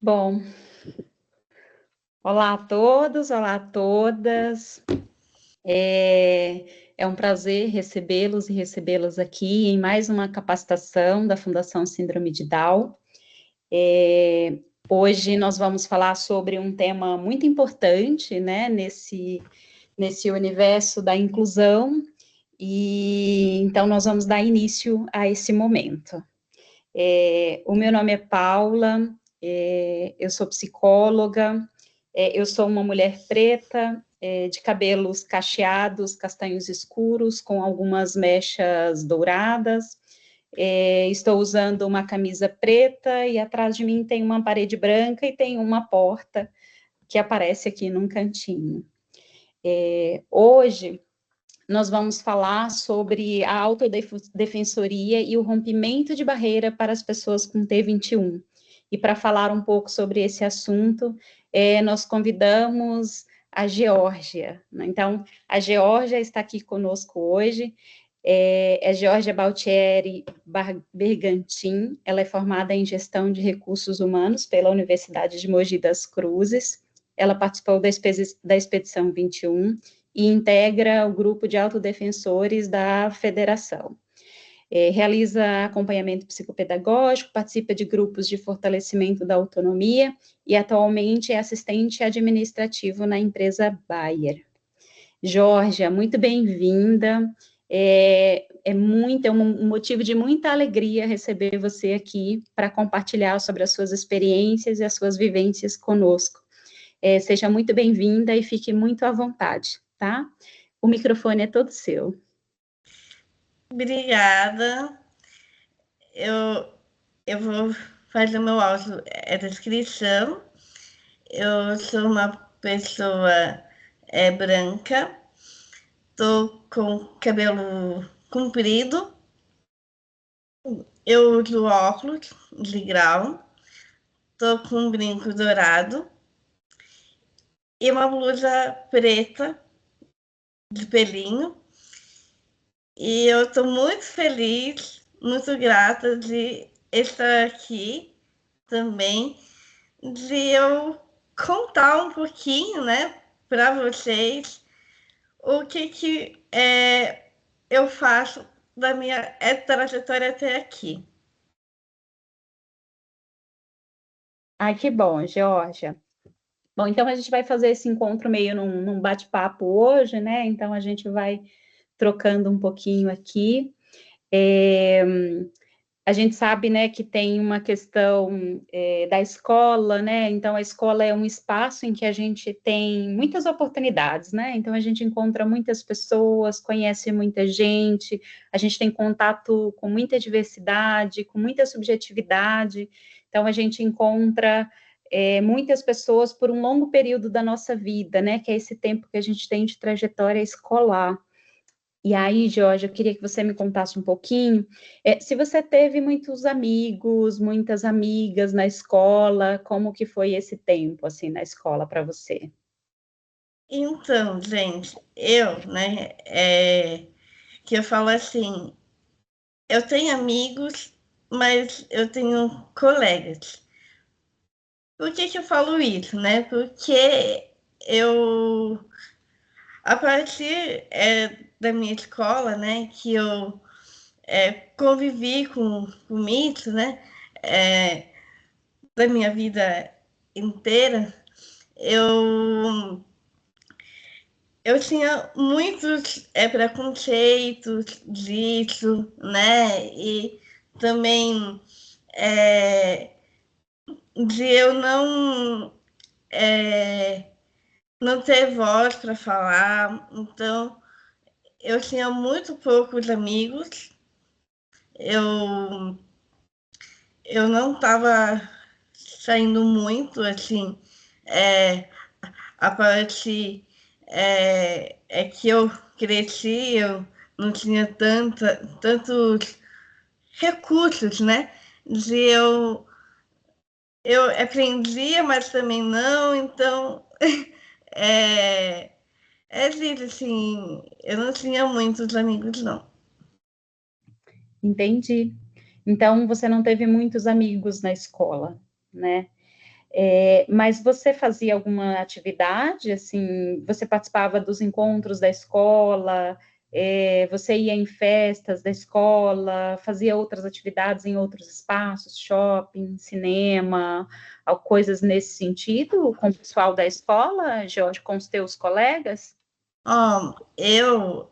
Bom, olá a todos, olá a todas. É um prazer recebê-los e recebê-las aqui em mais uma capacitação da Fundação Síndrome de Down. Hoje nós vamos falar sobre um tema muito importante, né, nesse universo da inclusão, e então nós vamos dar início a esse momento. O meu nome é Paula, eu sou psicóloga, eu sou uma mulher preta, de cabelos cacheados, castanhos escuros, com algumas mechas douradas. Estou usando uma camisa preta e atrás de mim tem uma parede branca e tem uma porta que aparece aqui num cantinho. Hoje nós vamos falar sobre a autodefensoria e o rompimento de barreira para as pessoas com T21. E para falar um pouco sobre esse assunto, nós convidamos a Geórgia. Então, a Geórgia está aqui conosco hoje. É Geórgia Baltieri Bergantin. Ela é formada em Gestão de Recursos Humanos pela Universidade de Mogi das Cruzes. Ela participou da Expedição 21 e integra o grupo de autodefensores da federação. Realiza acompanhamento psicopedagógico, participa de grupos de fortalecimento da autonomia e atualmente é assistente administrativo na empresa Bayer. Geórgia, muito bem-vinda. É um motivo de muita alegria receber você aqui para compartilhar sobre as suas experiências e as suas vivências conosco. Seja muito bem-vinda e fique muito à vontade, tá? O microfone é todo seu. Obrigada. Eu vou fazer o meu auto-descrição. Eu sou uma pessoa branca, tô com cabelo comprido, eu uso óculos de grau, tô com um brinco dourado e uma blusa preta de pelinho. E eu estou muito feliz, muito grata de estar aqui também, de eu contar um pouquinho, né, para vocês o que eu faço da minha trajetória até aqui. Ai, que bom, Geórgia. Bom, então a gente vai fazer esse encontro meio num bate-papo hoje, né? Então a gente vai trocando um pouquinho aqui. A gente sabe, né, que tem uma questão da escola, né? Então a escola é um espaço em que a gente tem muitas oportunidades, né? Então a gente encontra muitas pessoas, conhece muita gente, a gente tem contato com muita diversidade, com muita subjetividade. Então a gente encontra muitas pessoas por um longo período da nossa vida, né? Que é esse tempo que a gente tem de trajetória escolar. E aí, Jorge, eu queria que você me contasse um pouquinho, se você teve muitos amigos, muitas amigas na escola, como que foi esse tempo, assim, na escola para você? Então, gente, né, que eu falo assim, eu tenho amigos, mas eu tenho colegas. Por que eu falo isso, né? Porque eu, a partir da minha escola, né, que eu convivi com isso, né, da minha vida inteira, eu, eu tinha muitos preconceitos disso, né, e também de eu não ter voz para falar, então eu tinha muito poucos amigos, eu, eu não estava saindo muito, assim, a parte que eu cresci, eu não tinha tantos recursos, né? De eu aprendia, mas também não, então isso, assim, eu não tinha muitos amigos, não. Entendi. Então, você não teve muitos amigos na escola, né? Mas você fazia alguma atividade, assim, você participava dos encontros da escola, você ia em festas da escola, fazia outras atividades em outros espaços, shopping, cinema, coisas nesse sentido, com o pessoal da escola, Jorge, com os teus colegas? Eu,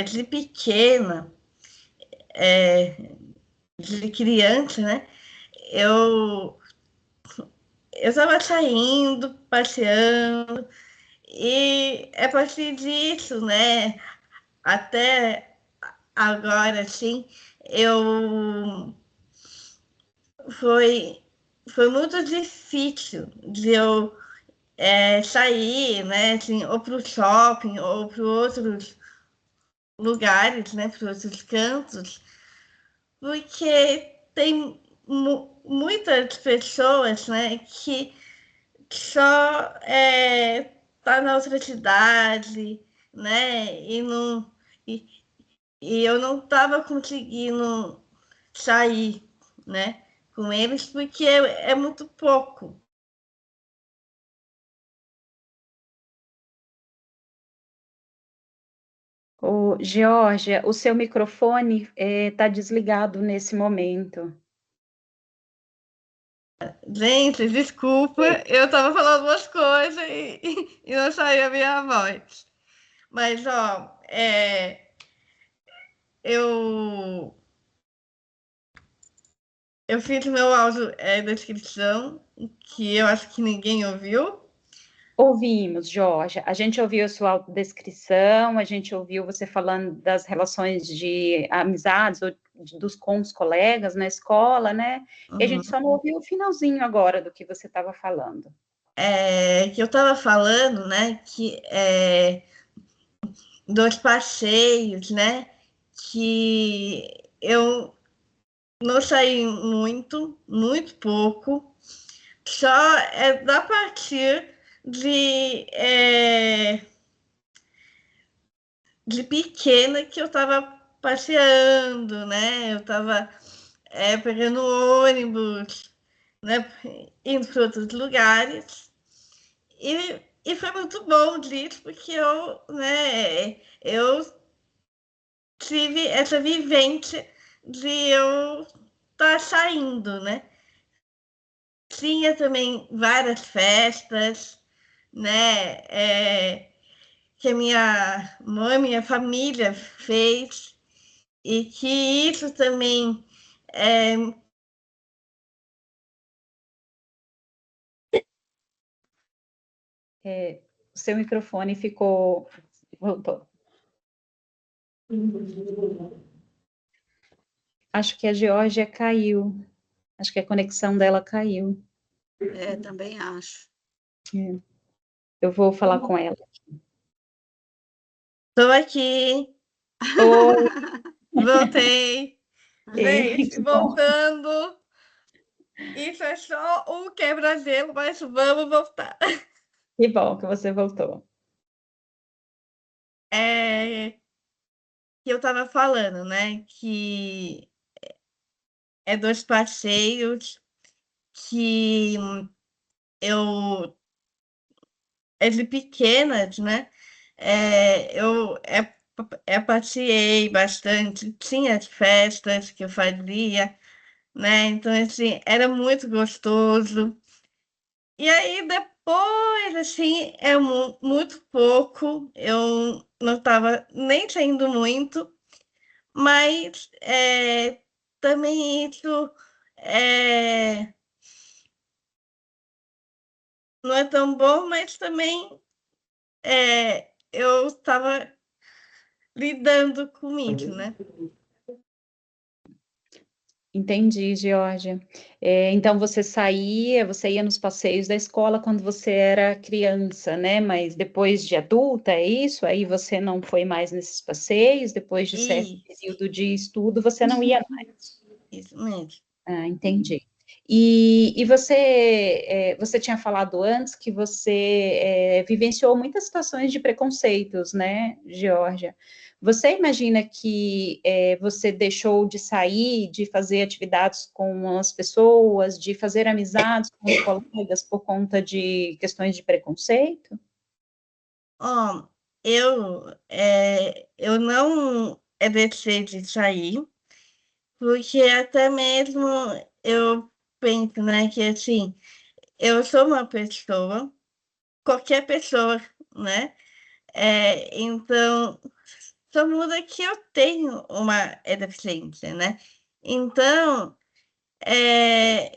de pequena, de criança, né? Eu eu estava saindo, passeando, e é a partir disso, né? Até agora, assim, eu foi, foi muito difícil de eu sair, né? Assim, ou para o shopping, ou para outros lugares, né? Para outros cantos, porque tem muitas pessoas, né? Que só tá na outra cidade, né? E, e eu não estava conseguindo sair, né? Com eles porque é muito pouco. Georgia, o seu microfone está desligado nesse momento. Gente, desculpa, eu estava falando umas coisas e não saiu a minha voz. Mas, eu, eu fiz meu áudio descrição, que eu acho que ninguém ouviu. Ouvimos, Jorge. A gente ouviu a sua autodescrição, a gente ouviu você falando das relações de amizades ou com os colegas na escola, né? E a gente só não ouviu o finalzinho agora do que você estava falando. Que eu estava falando, né? Que dos passeios, né? Que eu não saí muito, muito pouco. Só da partir de pequena que eu estava passeando, né? Eu estava pegando ônibus, né? Indo para outros lugares. E foi muito bom disso, porque eu tive essa vivência de eu estar saindo, né? Tinha também várias festas, né? Que a minha mãe, minha família fez, e que isso também O seu microfone ficou. Voltou. Acho que a Geórgia caiu. Acho que a conexão dela caiu. Também acho. Eu vou falar com ela. Estou aqui. Oi. Voltei. Gente, Bom. voltando. Isso é só um quebra-gelo, mas vamos voltar. Que bom que você voltou. Que eu estava falando, né? Que dos passeios que eu de pequenas, né? Eu passeei bastante, tinha as festas que eu fazia, né? Então, assim, era muito gostoso. E aí, depois, assim, muito pouco, eu não estava nem saindo muito, mas também isso é, não é tão bom, mas também eu estava lidando com isso, né? Entendi, Geórgia. Então você ia nos passeios da escola quando você era criança, né? Mas depois de adulta, é isso? Aí você não foi mais nesses passeios, depois de certo período de estudo, você não ia mais. Isso mesmo. Ah, entendi. E você tinha falado antes que você vivenciou muitas situações de preconceitos, né, Geórgia? Você imagina que você deixou de sair, de fazer atividades com as pessoas, de fazer amizades com os colegas por conta de questões de preconceito? Ó, eu não deixei de sair, porque até mesmo eu penso, né, que assim, eu sou uma pessoa, qualquer pessoa, né? Então, só muda que eu tenho uma deficiência, né? Então,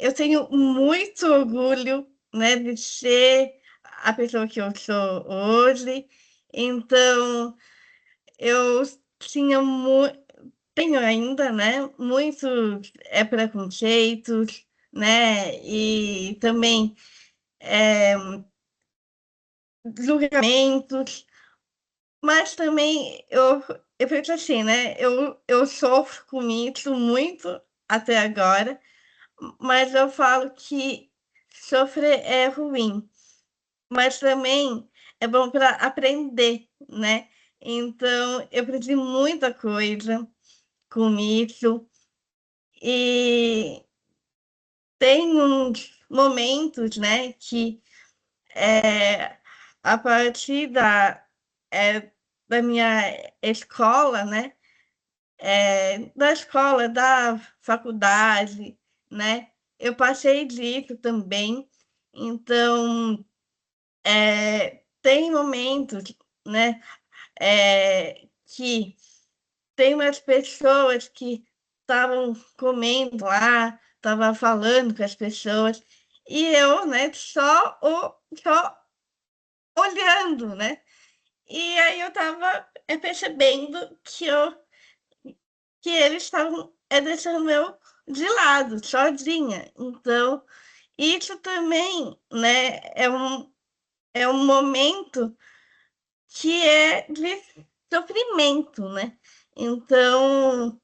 eu tenho muito orgulho, né, de ser a pessoa que eu sou hoje. Então, eu tinha tenho ainda, né, muitos preconceitos, né, e também julgamentos, mas também eu penso assim, né, eu sofro com isso muito até agora, mas eu falo que sofrer é ruim, mas também é bom para aprender, né? Então, eu aprendi muita coisa com isso, e tem uns momentos, né, que a partir da minha escola, né, da escola, da faculdade, né, eu passei disso também, então, tem momentos, né, que tem umas pessoas que estavam comendo lá, estavam falando com as pessoas, e eu, né, só olhando, né? E aí eu estava percebendo que eles estavam deixando eu de lado, sozinha. Então, isso também, né, é um momento que é de sofrimento, né? Então,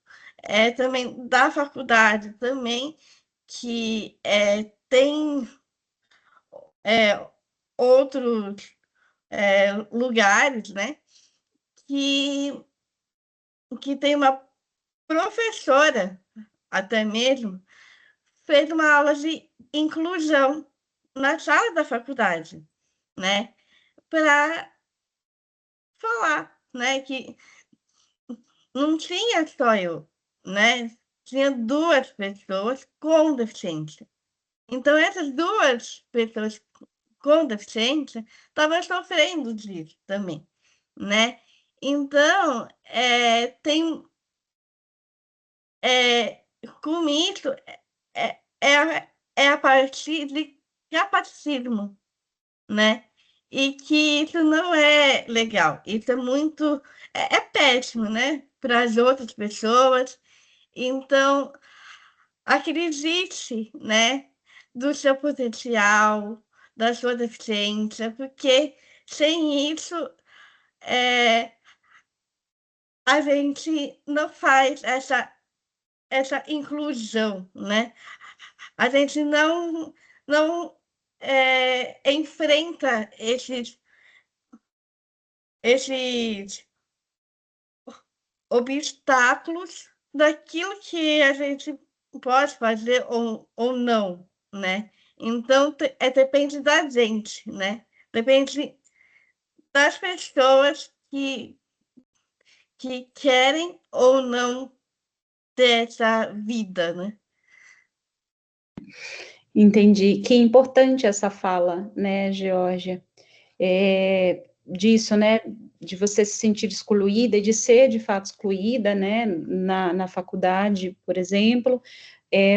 também da faculdade também, que tem outros lugares, né? Que, que tem uma professora, até mesmo, fez uma aula de inclusão na sala da faculdade, né? Para falar, né? Que não tinha só eu, né? Tinha duas pessoas com deficiência. Então, essas duas pessoas com deficiência estavam sofrendo disso também, né? Então, tem com isso, a partir de capacitismo, né? E que isso não é legal, isso é muito, péssimo, né? Para as outras pessoas. Então, acredite, né? Do seu potencial, da sua deficiência, porque sem isso, a gente não faz essa inclusão, né? A gente não enfrenta esses obstáculos daquilo que a gente pode fazer ou não, né? Então, depende da gente, né? Depende das pessoas que querem ou não ter essa vida, né? Entendi. Que importante essa fala, né, Geórgia? Disso, né, de você se sentir excluída e de ser, de fato, excluída, né, na faculdade, por exemplo,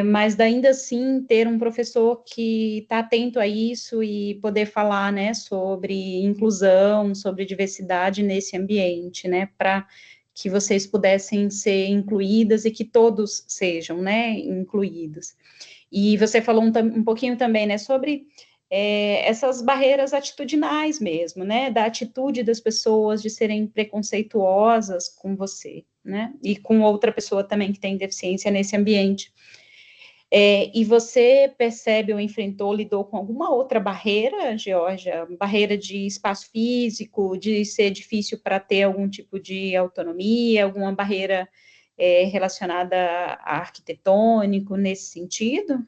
mas ainda assim ter um professor que está atento a isso e poder falar, né, sobre inclusão, sobre diversidade nesse ambiente, né, para que vocês pudessem ser incluídas e que todos sejam, né, incluídos. E você falou um pouquinho também, né, sobre essas barreiras atitudinais mesmo, né, da atitude das pessoas de serem preconceituosas com você, né, e com outra pessoa também que tem deficiência nesse ambiente. E você percebe ou enfrentou, lidou com alguma outra barreira, Georgia? Barreira de espaço físico, de ser difícil para ter algum tipo de autonomia, alguma barreira relacionada a arquitetônico nesse sentido?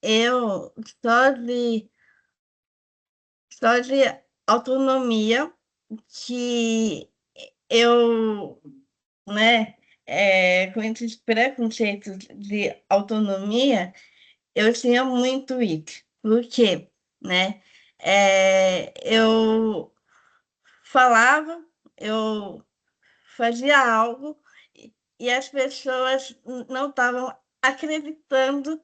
Eu só de autonomia que eu, né, com esses preconceitos de autonomia, eu tinha muito isso. Por quê? Né? Eu falava, eu fazia algo e as pessoas não estavam acreditando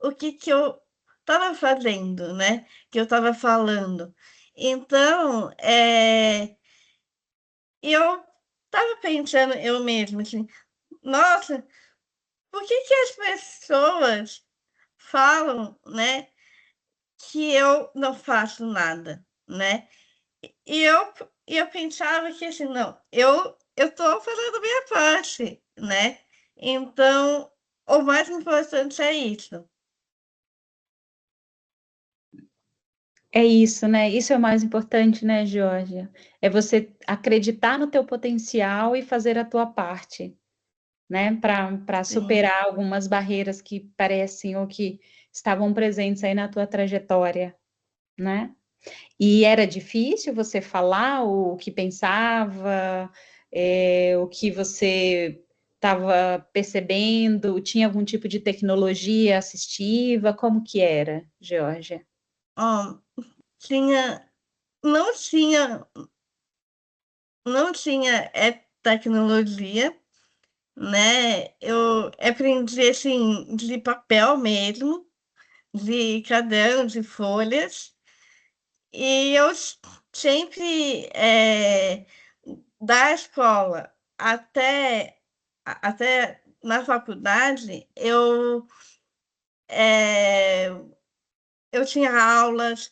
o que eu estava fazendo, né? Que eu estava falando. Então, eu estava pensando eu mesma assim, nossa, por que as pessoas falam, né, que eu não faço nada, né? E eu pensava que assim, não, eu estou fazendo a minha parte, né? Então, o mais importante é isso. É isso, né? Isso é o mais importante, né, Georgia? É você acreditar no teu potencial e fazer a tua parte, né? Para Sim. superar algumas barreiras que parecem ou que estavam presentes aí na tua trajetória, né? E era difícil você falar o que pensava, o que você estava percebendo? Tinha algum tipo de tecnologia assistiva? Como que era, Georgia? Ó, tinha, não tinha, não tinha tecnologia, né? Eu aprendi assim de papel mesmo, de caderno, de folhas, e eu sempre da escola até na faculdade eh, eu tinha aulas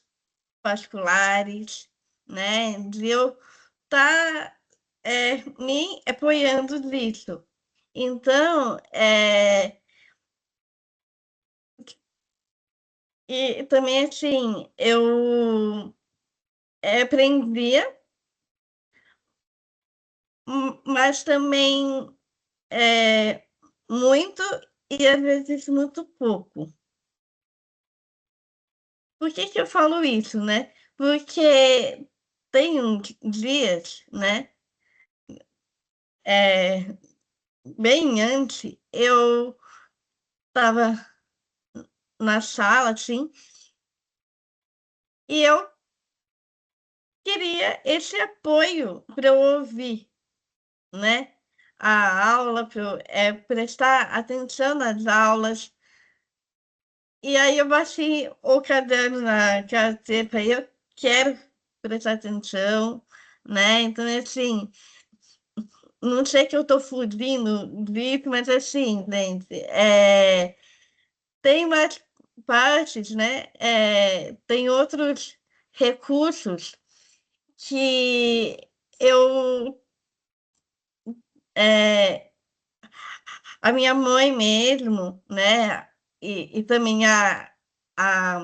particulares, né, de eu estar me apoiando nisso. Então, e também assim, eu aprendia, mas também muito e às vezes muito pouco. Por que que eu falo isso, né? Porque tem dias, né? É, bem antes, eu estava na sala, assim, e eu queria esse apoio para eu ouvir, né? A aula, para eu prestar atenção nas aulas. E aí eu bati o caderno na carteira, eu quero prestar atenção, né? Então, assim, não sei que eu estou fugindo disso, mas assim, gente, tem mais partes, né? Tem outros recursos que eu, a minha mãe mesmo, né? E também a, a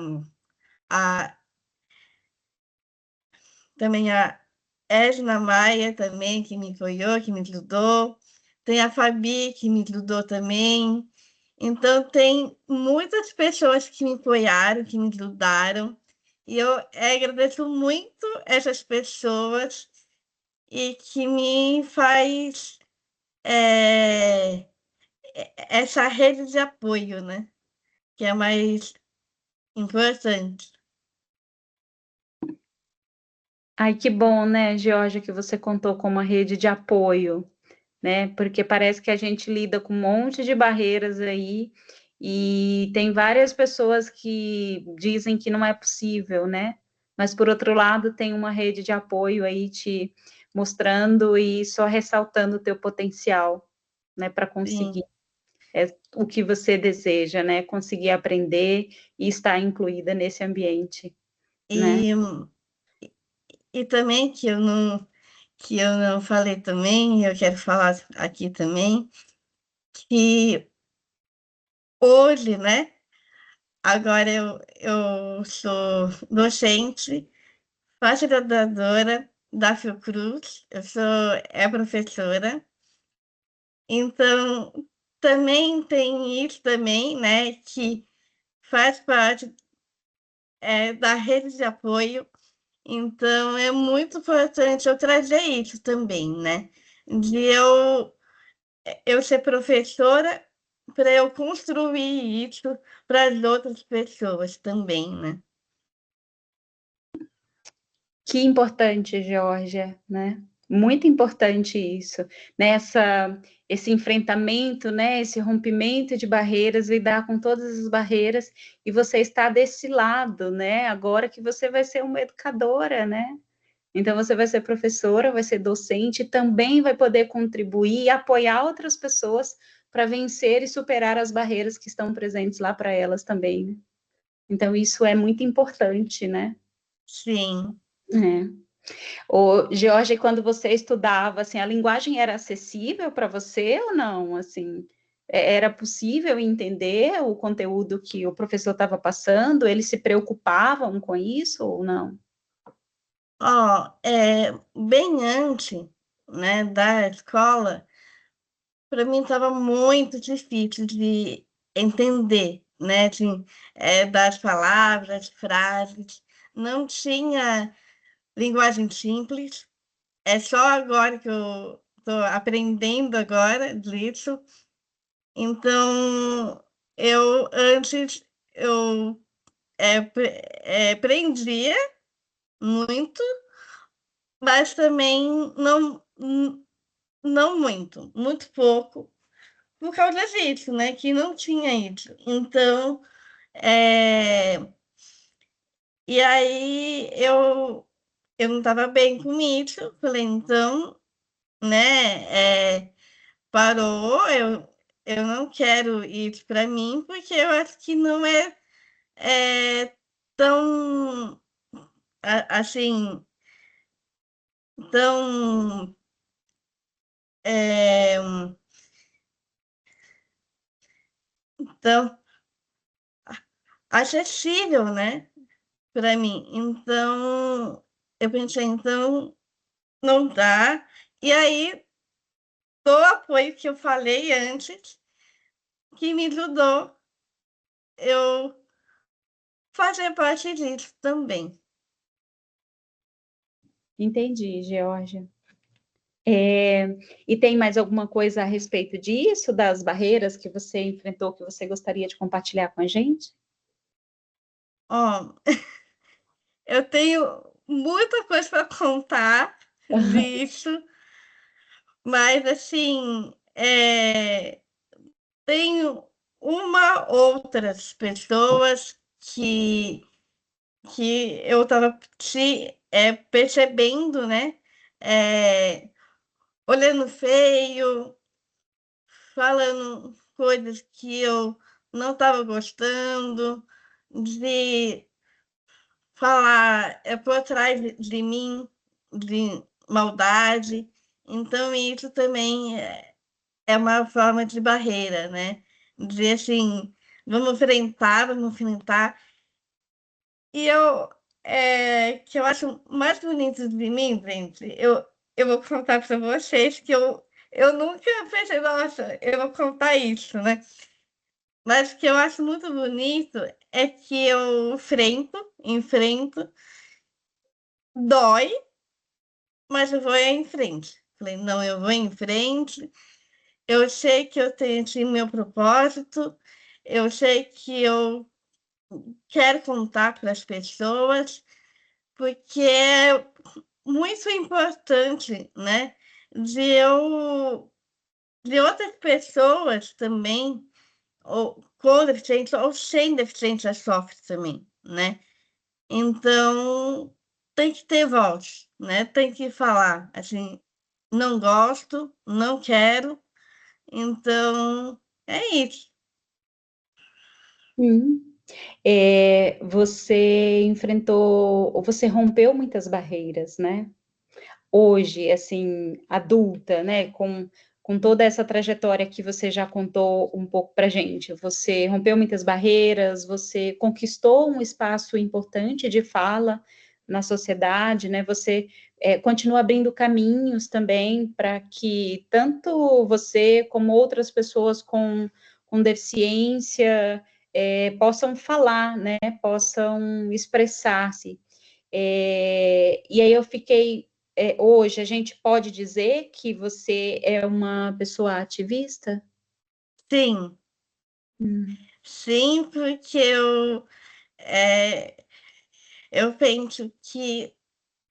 também a Edna Maia também, que me apoiou, que me ajudou. Tem a Fabi, que me ajudou também. Então, tem muitas pessoas que me apoiaram, que me ajudaram. E eu agradeço muito essas pessoas e que me faz essa rede de apoio, né? Que é mais importante. Ai, que bom, né, Georgia, que você contou com uma rede de apoio, né? Porque parece que a gente lida com um monte de barreiras aí e tem várias pessoas que dizem que não é possível, né? Mas por outro lado, tem uma rede de apoio aí te mostrando e só ressaltando o teu potencial, né, para conseguir Sim. o que você deseja, né? Conseguir aprender e estar incluída nesse ambiente, né? E, e também que eu não falei também, eu quero falar aqui também, que hoje, né? Agora eu sou docente, facilitadora da Fiocruz, eu sou professora, então também tem isso também, né, que faz parte da rede de apoio, então é muito importante eu trazer isso também, né, de eu ser professora para eu construir isso para as outras pessoas também, né. Que importante, Georgia, né? Muito importante isso, né? Esse enfrentamento, né? Esse rompimento de barreiras, lidar com todas as barreiras, e você está desse lado, né? Agora que você vai ser uma educadora, né? Então você vai ser professora, vai ser docente, também vai poder contribuir e apoiar outras pessoas para vencer e superar as barreiras que estão presentes lá para elas também, né? Então isso é muito importante, né? Sim. É. Ô, Georgia, quando você estudava, assim, a linguagem era acessível para você ou não? Assim, era possível entender o conteúdo que o professor estava passando? Eles se preocupavam com isso ou não? Ó, bem antes, né, da escola, para mim estava muito difícil de entender, né, assim, das palavras, frases, não tinha linguagem simples, é só agora que eu estou aprendendo agora disso, então eu antes eu aprendia muito, mas também não muito, muito pouco, por causa disso, né? Que não tinha isso. Então, e aí eu não estava bem com isso, falei, então, né? Parou, eu não quero isso para mim, porque eu acho que não é tão, assim, tão. É, tão acessível, né, para mim. Então, eu pensei, então não dá. E aí, o apoio que eu falei antes, que me ajudou eu fazer parte disso também. Entendi, Georgia. E tem mais alguma coisa a respeito disso, das barreiras que você enfrentou, que você gostaria de compartilhar com a gente? Ó, eu tenho muita coisa para contar disso, mas assim, tenho uma outras pessoas que eu estava percebendo, né? É, olhando feio, falando coisas que eu não estava gostando, de falar por trás de mim, de maldade. Então, isso também é uma forma de barreira, né? Dizer assim, vamos enfrentar. E que eu acho mais bonito de mim, gente, eu vou contar para vocês que eu nunca pensei, nossa, eu vou contar isso, né? Mas o que eu acho muito bonito é que eu enfrento, dói, mas eu vou em frente. Falei, não, eu vou em frente, eu sei que eu tenho assim, meu propósito, eu sei que eu quero contar para as pessoas, porque é muito importante, né? De eu, de outras pessoas também, ou com deficiência, ou sem deficiência sofre também, né? Então, tem que ter voz, né? Tem que falar, assim, não gosto, não quero, então, é isso. Você enfrentou, ou você rompeu muitas barreiras, né? Hoje, assim, adulta, né? com toda essa trajetória que você já contou um pouco para a gente. Você rompeu muitas barreiras, você conquistou um espaço importante de fala na sociedade, né? Você continua abrindo caminhos também para que tanto você como outras pessoas com deficiência possam falar, né? Possam expressar-se. E aí eu fiquei hoje, a gente pode dizer que você é uma pessoa ativista? Sim, sim, porque eu penso que,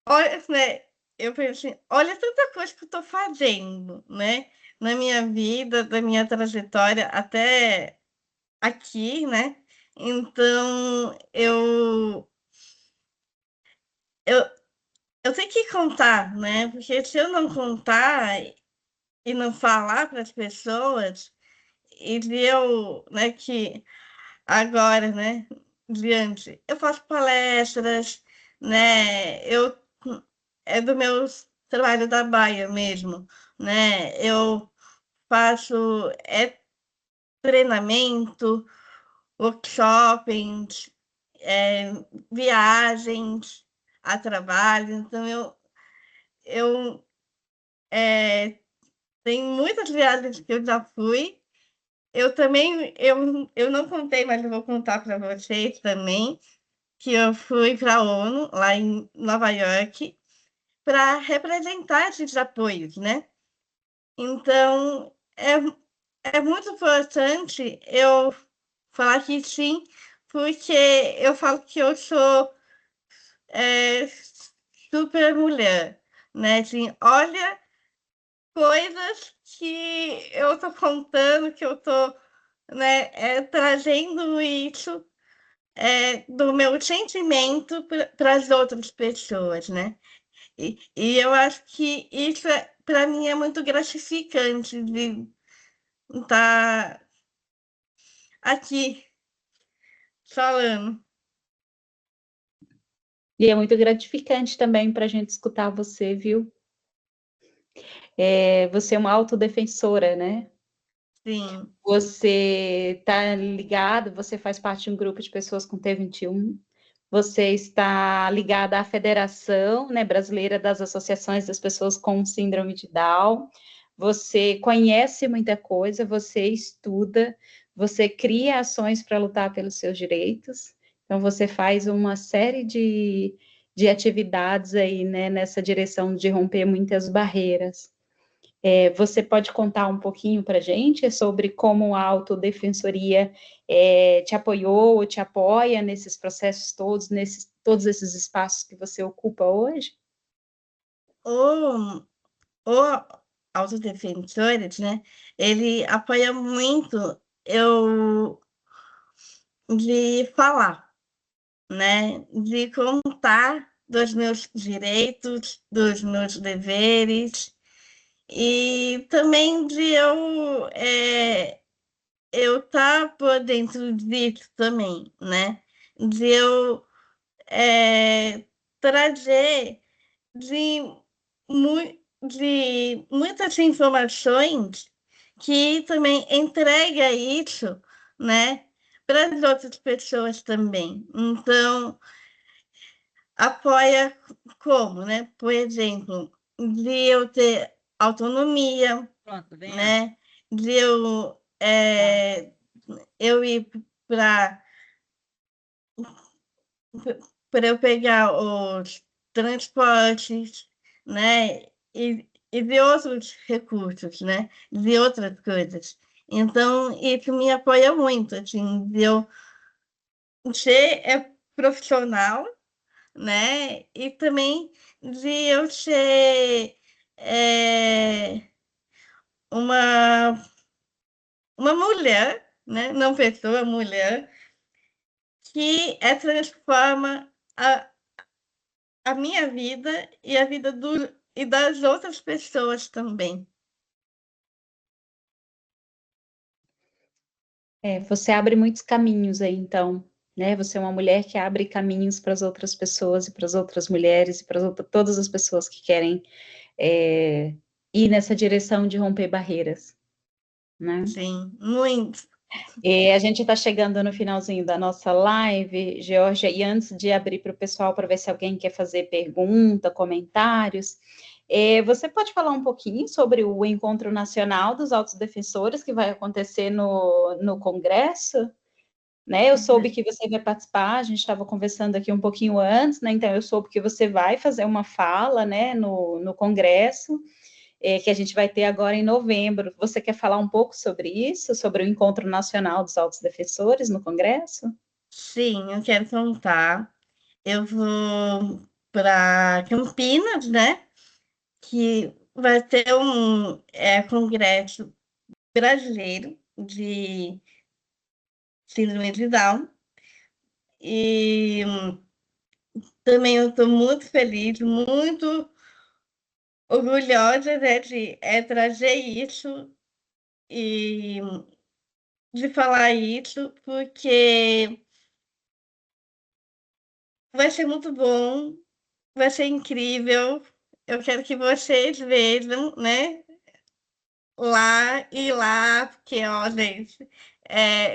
olha, né, eu penso assim, olha tanta coisa que eu estou fazendo, né, na minha vida, da minha trajetória até aqui, né, então eu, eu tenho que contar, né, porque se eu não contar e não falar para as pessoas, e eu, né, que agora, né, diante, eu faço palestras, né, é do meu trabalho da Baia mesmo, né, eu faço treinamento, workshops, viagens a trabalho, então eu tenho muitas viagens que eu já fui. Eu também, eu não contei, mas eu vou contar para vocês também, que eu fui para a ONU, lá em Nova York, para representar esses apoios, né? Então, é muito importante eu falar que sim, porque eu falo que eu sou é, super mulher, né? Assim, olha coisas que eu tô contando, que eu tô, né, trazendo isso do meu sentimento para as outras pessoas, né? E eu acho que isso, para mim, é muito gratificante de estar aqui falando. E é muito gratificante também para a gente escutar você, viu? Você é uma autodefensora, né? Sim. Você está ligado, você faz parte de um grupo de pessoas com T21, você está ligada à Federação, né, Brasileira das Associações das Pessoas com Síndrome de Down, você conhece muita coisa, você estuda, você cria ações para lutar pelos seus direitos, então você faz uma série de atividades aí, né, nessa direção de romper muitas barreiras. Você pode contar um pouquinho para a gente sobre como a autodefensoria te apoiou ou te apoia nesses processos todos, todos esses espaços que você ocupa hoje? O autodefensores, né? Ele apoia muito eu de falar, né? De contar dos meus direitos, dos meus deveres e também de eu estar por dentro disso também, né? De eu trazer de, de muitas informações que também entrega isso, né, para as outras pessoas também. Então, apoia como, né? Por exemplo, de eu ter autonomia, Pronto, né? De eu ir para eu pegar os transportes, né? E de outros recursos, né? De outras coisas. Então, isso me apoia muito, assim, de eu ser profissional, né? E também de eu ser uma, uma mulher, né? Não pessoa, mulher, que transforma a minha vida e a vida e das outras pessoas também. Você abre muitos caminhos aí, então, né? Você é uma mulher que abre caminhos para as outras pessoas e para as outras mulheres e para todas as pessoas que querem ir nessa direção de romper barreiras, né? Sim, muito. E a gente está chegando no finalzinho da nossa live, Georgia, e antes de abrir para o pessoal para ver se alguém quer fazer pergunta, comentários, você pode falar um pouquinho sobre o Encontro Nacional dos Autodefensores que vai acontecer no Congresso? Né? Eu soube que você vai participar, a gente estava conversando aqui um pouquinho antes, né? Então eu soube que você vai fazer uma fala, né, no Congresso, que a gente vai ter agora em novembro. Você quer falar um pouco sobre isso, sobre o Encontro Nacional dos Autodefensores no Congresso? Sim, eu quero contar. Eu vou para Campinas, né? Que vai ter um congresso brasileiro de síndrome de Down. E também eu estou muito feliz, muito orgulhosa, né, de trazer isso e de falar isso, porque vai ser muito bom, vai ser incrível. Eu quero que vocês vejam, né? Lá e lá, porque, ó, gente,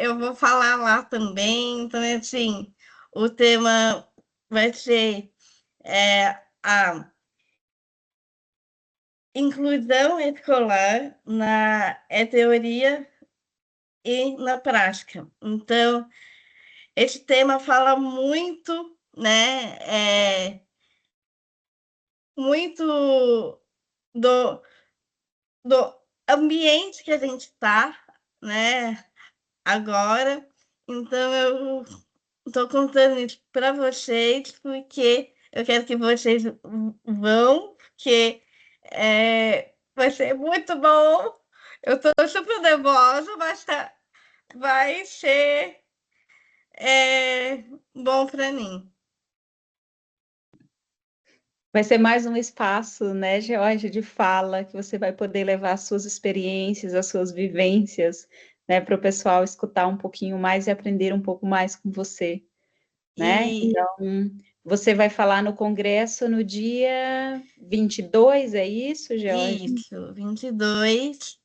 eu vou falar lá também. Então, assim, o tema vai ser a inclusão escolar na teoria e na prática. Então, esse tema fala muito, né? Muito do, do ambiente que a gente está, né? Agora. Então, eu estou contando isso para vocês, porque eu quero que vocês vão, porque vai ser muito bom. Eu estou super nervosa, mas vai ser bom para mim. Vai ser mais um espaço, né, Georgia, de fala, que você vai poder levar as suas experiências, as suas vivências, né, para o pessoal escutar um pouquinho mais e aprender um pouco mais com você, né? E Então, você vai falar no Congresso no dia 22, é isso, Georgia? isso, 22.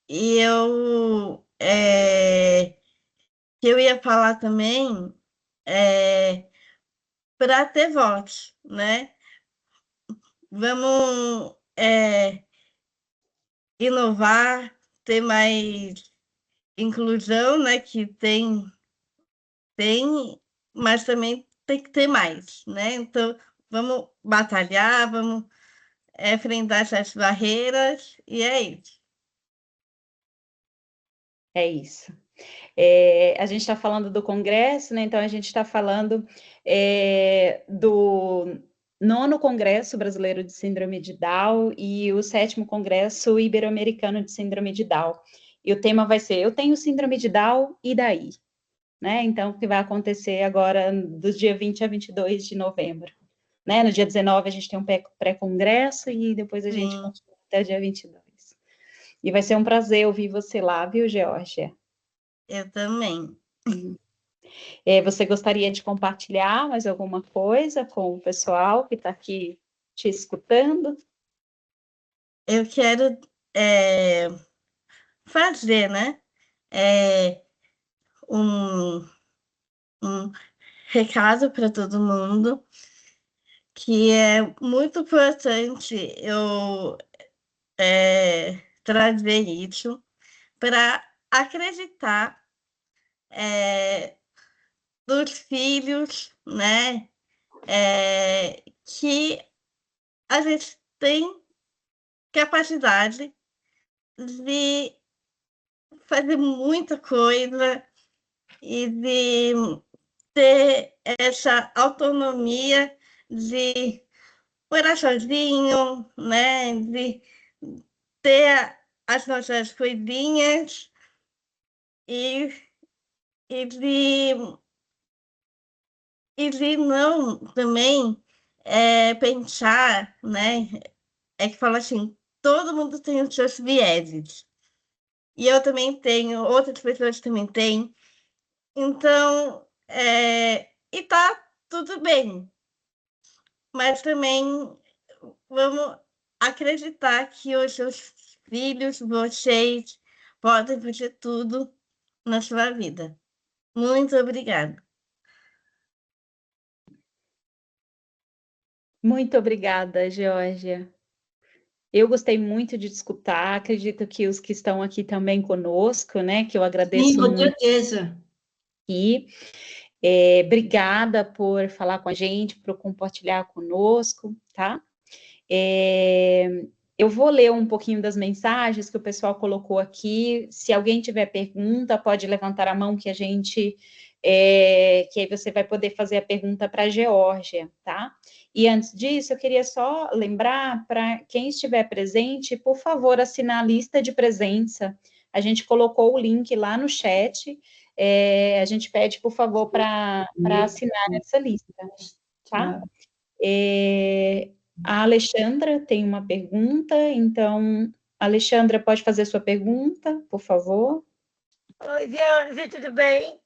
E eu ia falar também para ter voz, né? Vamos inovar, ter mais inclusão, né? Que tem, mas também tem que ter mais, né? Então, vamos batalhar, vamos enfrentar essas barreiras, e é isso. É isso. A gente está falando do Congresso, né? Então a gente está falando do nono Congresso Brasileiro de Síndrome de Down e o sétimo Congresso Ibero-Americano de Síndrome de Down. E o tema vai ser Eu tenho síndrome de Down, e daí? Né? Então, o que vai acontecer agora do dia 20 a 22 de novembro. Né? No dia 19 a gente tem um pré-congresso e depois a gente Sim, continua até o dia 22. E vai ser um prazer ouvir você lá, viu, Georgia? eu também. Você gostaria de compartilhar mais alguma coisa com o pessoal que está aqui te escutando? Eu quero fazer, né? Um, um recado para todo mundo que é muito importante eu trazer isso para acreditar dos filhos, né? Que a gente tem capacidade de fazer muita coisa e de ter essa autonomia de morar sozinho, né? De ter as nossas coisinhas e, e, de, e de não também pensar, né? É que fala assim, todo mundo tem os seus vieses. E eu também tenho, outras pessoas também têm. Então, e tá tudo bem. Mas também vamos acreditar que os seus filhos, vocês, podem fazer tudo na sua vida. Muito obrigada. Muito obrigada, Geórgia. Eu gostei muito de te escutar, acredito que os que estão aqui também conosco, né, que eu agradeço Sim, com muito certeza. aqui. Obrigada por falar com a gente, por compartilhar conosco, tá? Eu vou ler um pouquinho das mensagens que o pessoal colocou aqui. Se alguém tiver pergunta, pode levantar a mão que a gente, que aí você vai poder fazer a pergunta para a Geórgia, tá? E antes disso, eu queria só lembrar para quem estiver presente, por favor, assinar a lista de presença. A gente colocou o link lá no chat. A gente pede, por favor, para assinar essa lista, tá? A Alexandra tem uma pergunta, então, Alexandra, pode fazer sua pergunta, por favor? Oi, Georgia, tudo bem?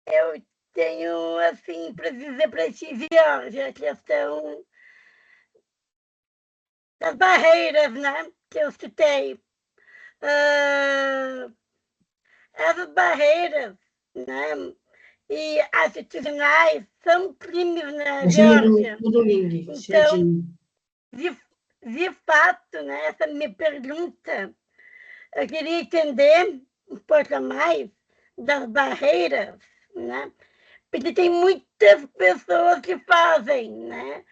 Eu tenho, assim, para dizer para ti, Georgia, a questão das barreiras, né, que eu citei. Essas barreiras, né, e atitudinais são crimes, né, Georgia? Então, de fato, né, essa minha pergunta, eu queria entender um pouco mais das barreiras, né? Porque tem muitas pessoas que fazem, né,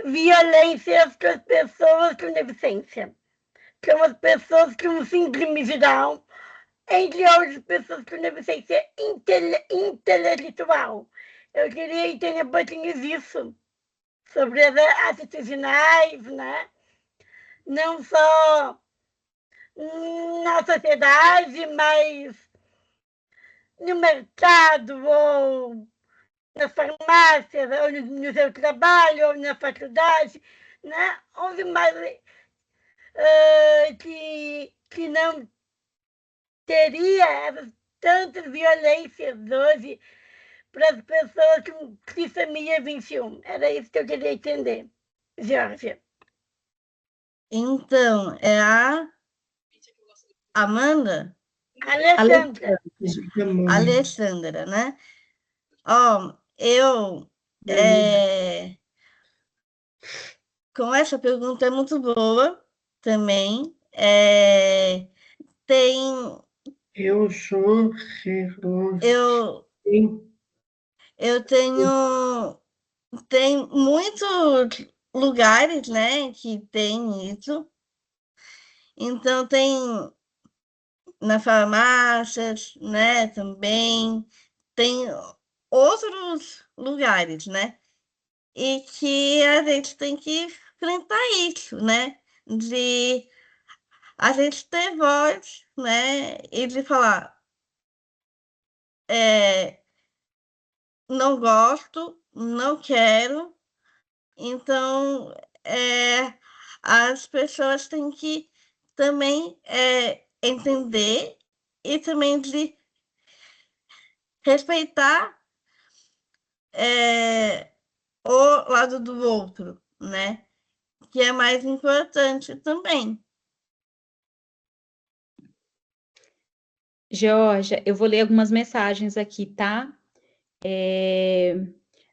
violências com as pessoas com deficiência, com as pessoas com síndrome de Down, entre outras pessoas com deficiência intelectual. Eu queria entender um pouquinho disso, sobre as atitudinais, né? Não só na sociedade, mas no mercado, ou na farmácia, ou no seu trabalho, ou na faculdade, né? Onde mais que não teria tantas violências hoje para as pessoas com trissomia 21. Era isso que eu queria entender, Georgia. Então, é a Amanda? Alexandra. Alexandra, né? Ó, eu... com essa pergunta é muito boa também. Tem... Eu sou... Eu tenho... Tem muitos lugares, né, que tem isso. Então, tem nas farmácias, né, também. Tem outros lugares, né? E que a gente tem que enfrentar isso, né? De a gente ter voz, né? E de falar, não gosto, não quero. Então, as pessoas têm que também entender e também de respeitar o lado do outro, né? Que é mais importante também. Georgia, eu vou ler algumas mensagens aqui, tá?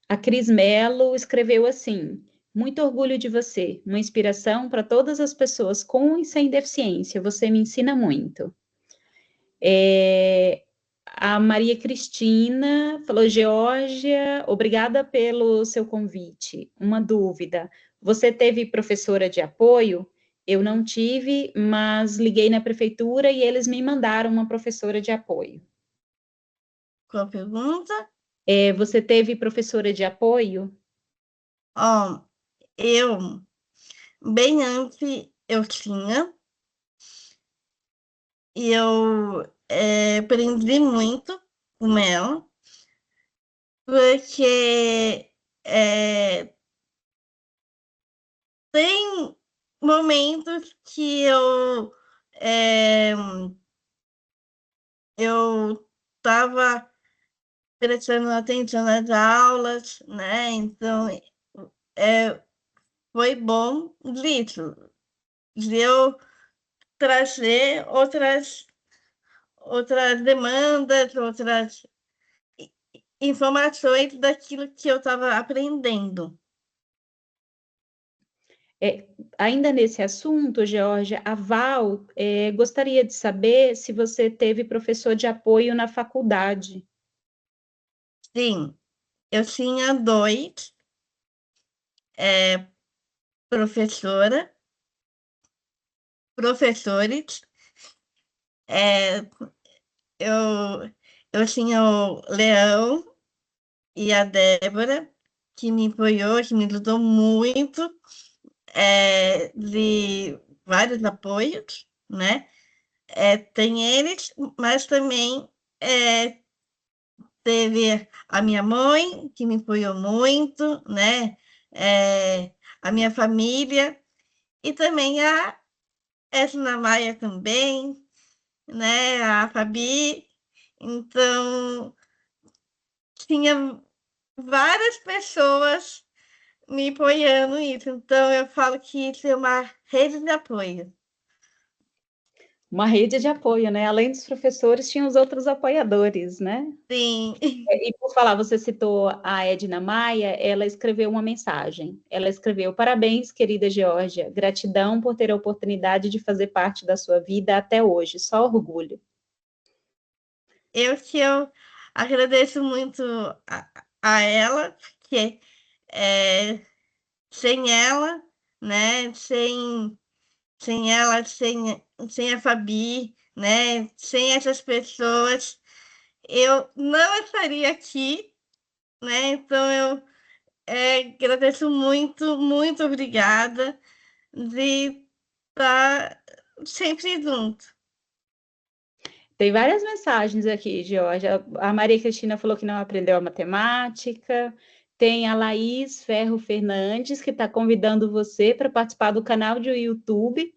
A Cris Mello escreveu assim: muito orgulho de você, uma inspiração para todas as pessoas com e sem deficiência, você me ensina muito. A Maria Cristina falou: Geórgia, obrigada pelo seu convite. Uma dúvida: você teve professora de apoio? Eu não tive, mas liguei na prefeitura e eles me mandaram uma professora de apoio. Qual a pergunta? Você teve professora de apoio? Eu, bem antes, eu tinha, e eu aprendi muito com ela, porque tem momentos que eu estava prestando atenção nas aulas, né? Então, foi bom disso, de eu trazer outras demandas, outras informações daquilo que eu estava aprendendo. Ainda nesse assunto, Georgia, a Val gostaria de saber se você teve professor de apoio na faculdade. Sim, eu tinha 2 professores. Eu tinha o Leão e a Débora, que me apoiou, que me ajudou muito, de vários apoios, né? Tem eles, mas também teve a minha mãe, que me apoiou muito, né? A minha família, e também a Edna Maia também, né? A Fabi. Então, tinha várias pessoas me apoiando nisso. Então, eu falo que isso é uma rede de apoio. Uma rede de apoio, né? Além dos professores, tinha os outros apoiadores, né? Sim. E por falar, você citou a Edna Maia, ela escreveu uma mensagem. Ela escreveu: parabéns, querida Georgia, gratidão por ter a oportunidade de fazer parte da sua vida até hoje, só orgulho. Eu agradeço muito a ela, porque sem ela, né, sem ela, sem a Fabi, né, sem essas pessoas, eu não estaria aqui, né, então eu agradeço muito, muito obrigada de estar sempre junto. Tem várias mensagens aqui, Georgia. A Maria Cristina falou que não aprendeu a matemática. Tem a Laís Ferro Fernandes, que está convidando você para participar do canal de YouTube.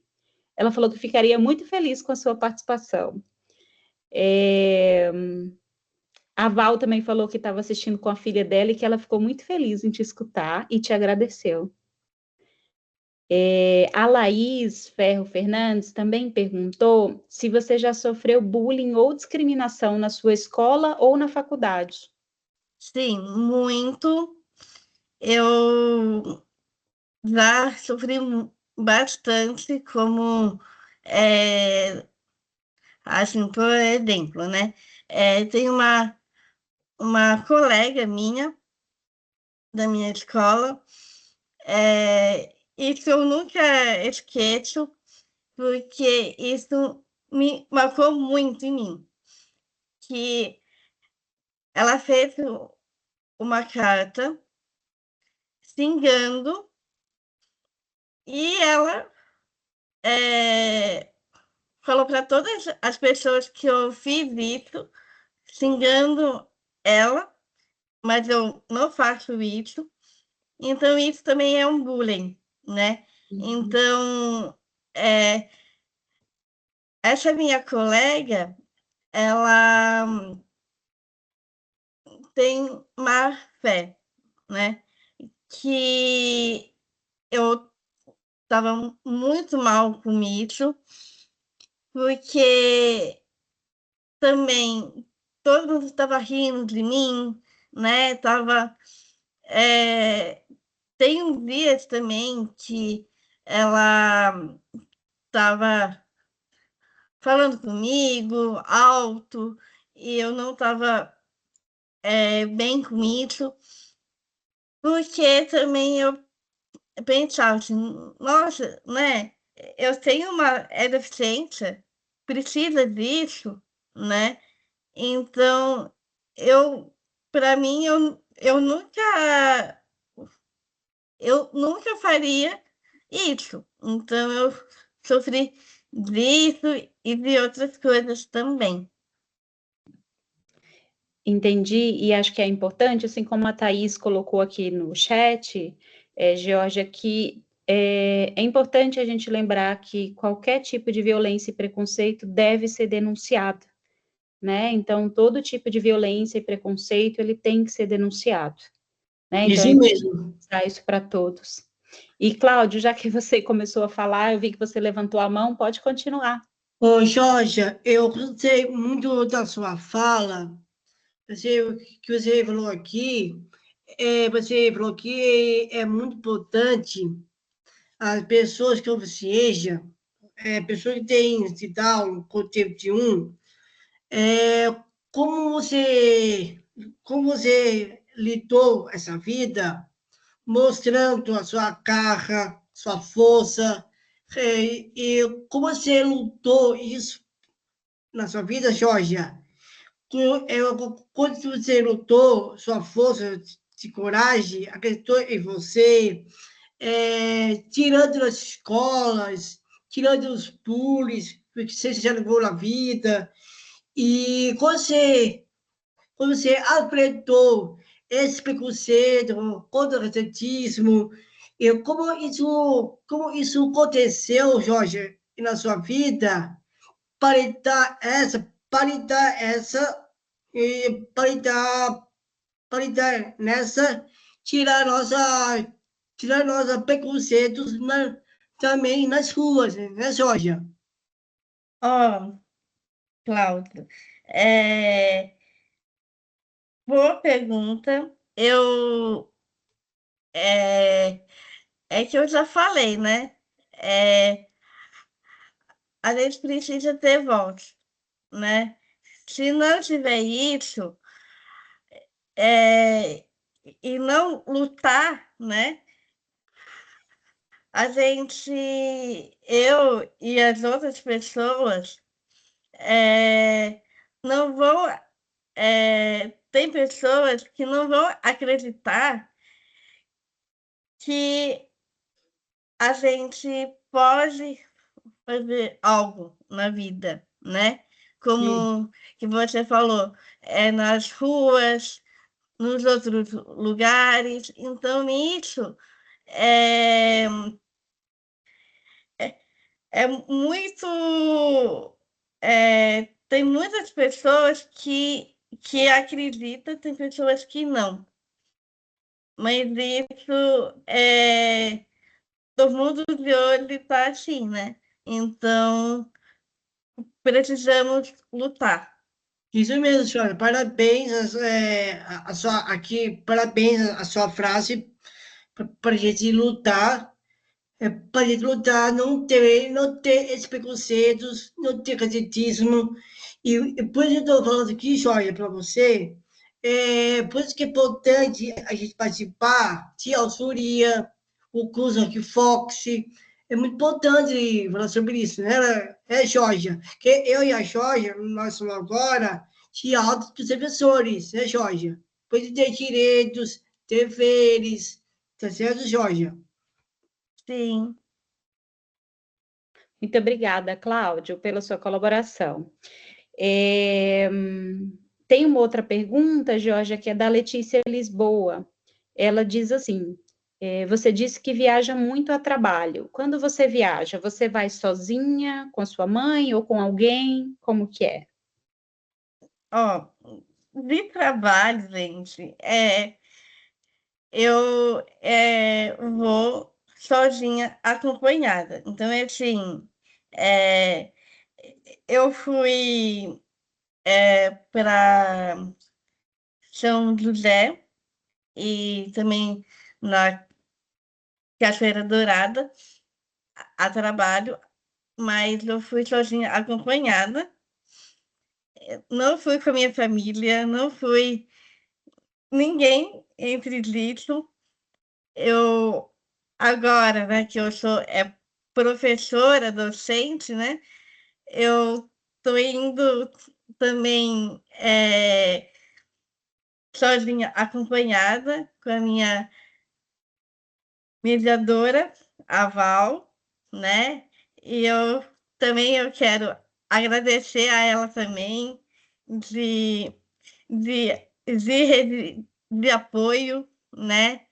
Ela falou que ficaria muito feliz com a sua participação. A Val também falou que estava assistindo com a filha dela e que ela ficou muito feliz em te escutar e te agradeceu. A Laís Ferro Fernandes também perguntou se você já sofreu bullying ou discriminação na sua escola ou na faculdade. Sim, muito. Eu já sofri bastante, como, assim, por exemplo, né? Tem uma colega minha, da minha escola, isso eu nunca esqueço, porque isso me marcou muito em mim, que ela fez uma carta xingando, e ela falou para todas as pessoas que eu fiz isso, xingando ela, mas eu não faço isso. Então, isso também é um bullying, né? Então, essa minha colega, ela tem má fé, né? Que eu estava muito mal com isso, porque também todo mundo estava rindo de mim, né? Tem uns dias também que ela estava falando comigo alto, e eu não estava bem com isso, porque também eu pensava assim, nossa, né? Eu tenho uma deficiência, precisa disso, né? Então, para mim, eu nunca faria isso. Então, eu sofri disso e de outras coisas também. Entendi, e acho que é importante, assim como a Thaís colocou aqui no chat, Georgia, que é importante a gente lembrar que qualquer tipo de violência e preconceito deve ser denunciado, né? Então, todo tipo de violência e preconceito, ele tem que ser denunciado, né? Então, Isso é mesmo. importante isso para todos. E, Cláudio, já que você começou a falar, eu vi que você levantou a mão, pode continuar. Ô, Jorge, eu gostei muito da sua fala. Que você falou aqui, você falou que é muito importante as pessoas com deficiência, pessoas que têm esse Down, com TP1, é, como você, como você lidou essa vida, mostrando a sua garra, sua força, e como você lutou isso na sua vida, Georgia? Quando você lutou, sua força de coragem acreditou em você, tirando as escolas, tirando os bullies, que você já levou na vida, e quando você enfrentou esse preconceito contra o racismo, e como isso aconteceu, Jorge, na sua vida, para dar essa, para dar nessa, tirar nossa preconceitos também nas ruas, né, Jorge? Cláudio, boa pergunta. É que eu já falei, né? A gente precisa ter voz, né? Se não tiver isso, e não lutar, né? Eu e as outras pessoas não vão. Tem pessoas que não vão acreditar que a gente pode fazer algo na vida, né? Como que você falou, nas ruas, nos outros lugares. Então, isso é, é muito. Tem muitas pessoas que acreditam, tem pessoas que não. Mas isso todo mundo de olho está assim, né? Então, precisamos lutar. Isso mesmo, senhora. Parabéns, parabéns a sua frase para a gente lutar, para a gente lutar, não ter esses preconceitos, não ter racismo. E por isso eu estou falando aqui, Jorge, para você, por isso que é importante a gente participar de Alçuria, o curso aqui, Fox. É muito importante falar sobre isso, né, Jorge? Que eu e a Jorge, nós somos agora de altos professores, né, Jorge? Pois ter direitos, deveres, tá certo, Jorge? Sim. Muito obrigada, Cláudio, pela sua colaboração. Tem uma outra pergunta, Georgia, que é da Letícia Lisboa. Ela diz assim: você disse que viaja muito a trabalho. Quando você viaja, você vai sozinha, com a sua mãe ou com alguém? Como que é? De trabalho, gente, eu vou sozinha, acompanhada. Então, assim, eu fui para São José e também na Cachoeira Dourada a trabalho, mas eu fui sozinha, acompanhada. Não fui com a minha família, não fui ninguém entre isso. Eu agora, né, que eu sou professora, docente, né? Eu estou indo também sozinha, acompanhada com a minha mediadora, a Val, né? E eu quero agradecer a ela também de, de, de rede de apoio, né?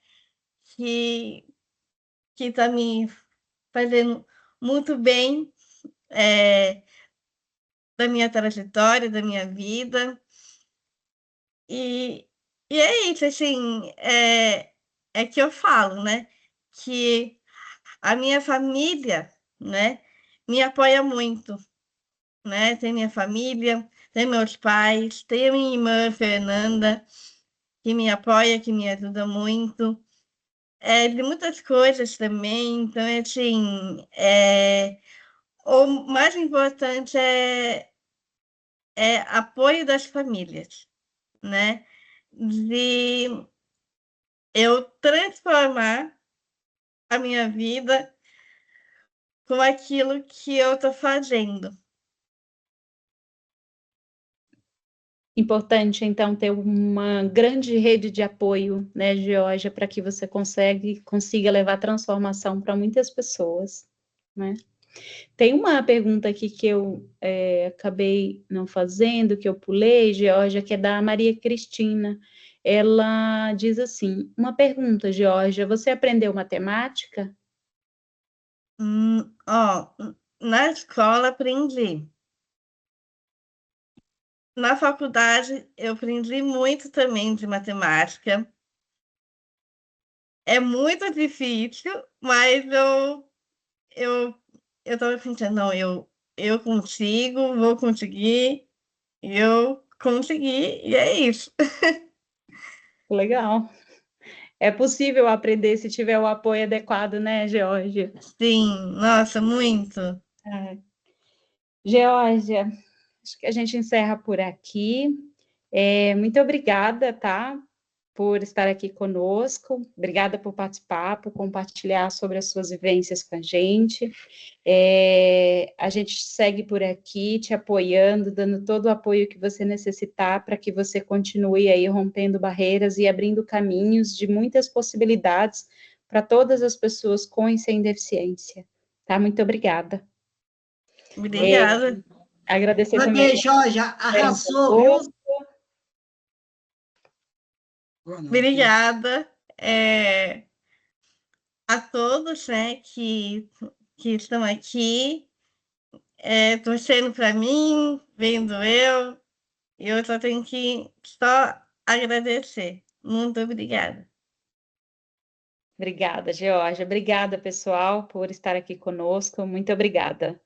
Que está me fazendo muito bem da minha trajetória, da minha vida. E é isso, assim, é que eu falo, né? Que a minha família, né, me apoia muito, né? Tem minha família, tem meus pais, tem a minha irmã Fernanda, que me apoia, que me ajuda muito. De muitas coisas também, então, assim, o mais importante é apoio das famílias, né? De eu transformar a minha vida com aquilo que eu estou fazendo. Importante, então, ter uma grande rede de apoio, né, Georgia, para que você consiga levar transformação para muitas pessoas, né? Tem uma pergunta aqui que eu acabei não fazendo, que eu pulei, Georgia, que é da Maria Cristina. Ela diz assim, uma pergunta, Georgia, você aprendeu matemática? Na escola aprendi. Na faculdade eu aprendi muito também de matemática. É muito difícil, mas eu estava pensando, não, eu consigo, vou conseguir, eu consegui, e é isso. Legal. É possível aprender se tiver o apoio adequado, né, Georgia? Sim, nossa, muito. Georgia, acho que a gente encerra por aqui. Muito obrigada, tá? Por estar aqui conosco. Obrigada por participar, por compartilhar sobre as suas vivências com a gente. A gente segue por aqui te apoiando, dando todo o apoio que você necessitar para que você continue aí rompendo barreiras e abrindo caminhos de muitas possibilidades para todas as pessoas com e sem deficiência. Tá? Muito obrigada. Obrigada. Agradecer Ok, também. Georgia, arrasou, viu? Obrigada a todos, né, que estão aqui, torcendo para mim, vendo eu só tenho que só agradecer. Muito obrigada. Obrigada, Georgia. Obrigada, pessoal, por estar aqui conosco. Muito obrigada.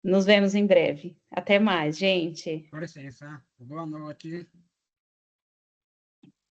Nos vemos em breve. Até mais, gente. Com licença. Boa noite.